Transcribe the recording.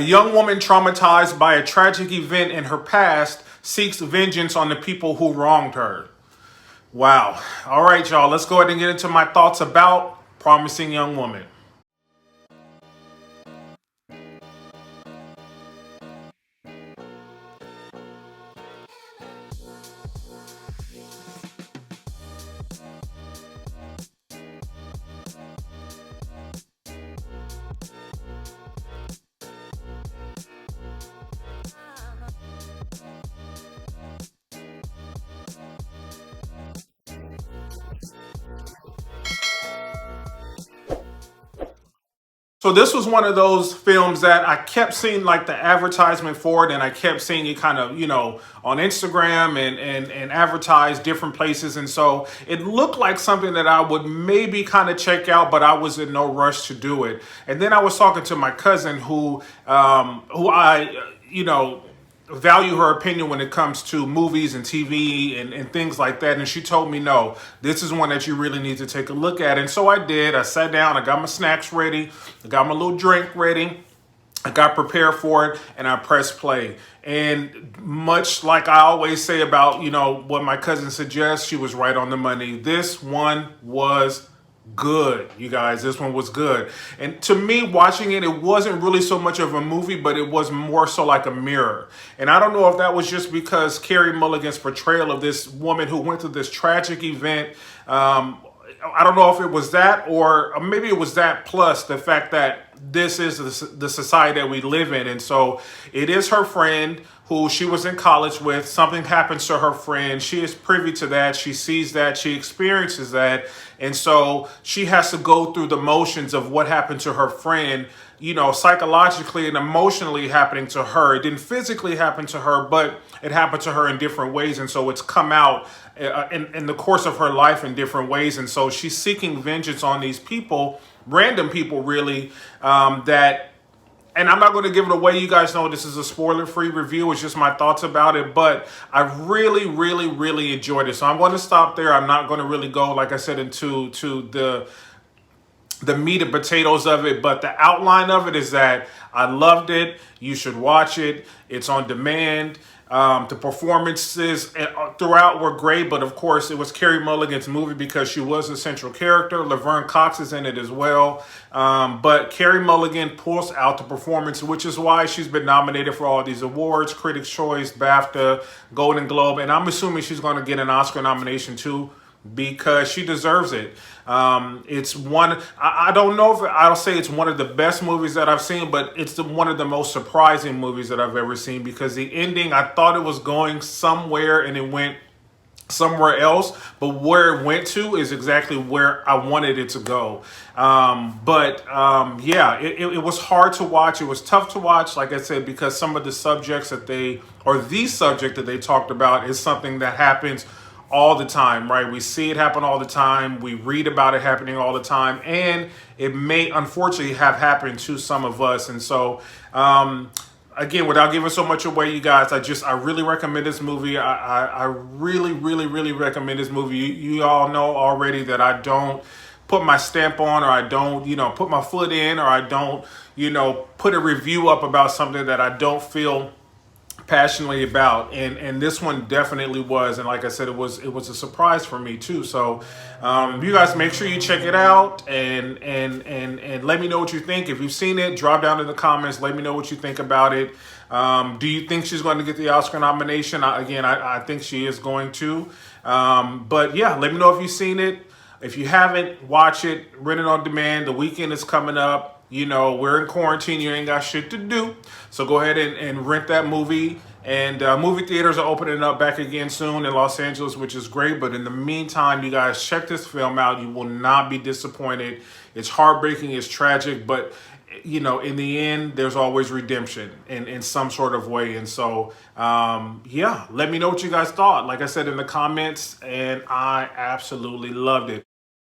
A young woman traumatized by a tragic event in her past seeks vengeance on the people who wronged her. Wow. All right, y'all, let's go ahead and get into my thoughts about Promising Young Woman. So this was one of those films that I kept seeing like the advertisement for it, and I kept seeing it kind of, on Instagram and advertised different places. And so it looked like something that I would maybe kind of check out, but I was in no rush to do it. And then I was talking to my cousin who I, value her opinion when it comes to movies and TV and things like that. And she told me, no, this is one that you really need to take a look at. And so I did. I sat down, I got my snacks ready, I got my little drink ready, I got prepared for it, and I pressed play. And much like I always say about, what my cousin suggests, she was right on the money. This one was good, you guys. This one was good. And to me, watching it, it wasn't really so much of a movie, but it was more so like a mirror. And I don't know if that was just because Carey Mulligan's portrayal of this woman who went through this tragic event, I don't know if it was that, or maybe it was that plus the fact that this is the society that we live in. And so it is her friend who she was in college with. Something happens to her friend. She is privy to that. She sees that. She experiences that. And so she has to go through the motions of what happened to her friend, psychologically and emotionally happening to her. It didn't physically happen to her, but it happened to her in different ways. And so it's come out in the course of her life in different ways. And so she's seeking vengeance on these people, random people really, and I'm not going to give it away. You guys know this is a spoiler-free review. It's just my thoughts about it. But I really, really, really enjoyed it. So I'm going to stop there. I'm not going to really go, like I said, into the meat and potatoes of it. But the outline of it is that I loved it. You should watch it. It's on demand. The performances throughout were great, but of course it was Carey Mulligan's movie because she was the central character. Laverne Cox is in it as well. But Carey Mulligan pulls out the performance, which is why she's been nominated for all these awards, Critics' Choice, BAFTA, Golden Globe, and I'm assuming she's going to get an Oscar nomination too, because she deserves it. It's one, I don't know if I'll say it's one of the best movies that I've seen, but it's one of the most surprising movies that I've ever seen, because the ending, I thought it was going somewhere and it went somewhere else, but where it went to is exactly where I wanted it to go. It was hard to watch. It was tough to watch, like I said, because some of the subjects that the subject that they talked about is something that happens all the time, right? We see it happen all the time. We read about it happening all the time. And it may unfortunately have happened to some of us. And so, again, without giving so much away, you guys, I really recommend this movie. I really, really, really recommend this movie. You all know already that I don't put my stamp on, or I don't, put my foot in, or I don't, put a review up about something that I don't feel passionately about, and this one definitely was. And like I said, it was a surprise for me too. So you guys make sure you check it out and let me know what you think. If you've seen it, drop down in the comments, let me know what you think about it. Do you think she's going to get the Oscar nomination? I think she is going to, but yeah, let me know if you've seen it. If you haven't, watch it, rent it on demand. The weekend is coming up. We're in quarantine. You ain't got shit to do. So go ahead and rent that movie. And movie theaters are opening up back again soon in Los Angeles, which is great. But in the meantime, you guys check this film out. You will not be disappointed. It's heartbreaking. It's tragic. But, in the end, there's always redemption in some sort of way. And so, let me know what you guys thought. Like I said in the comments, and I absolutely loved it.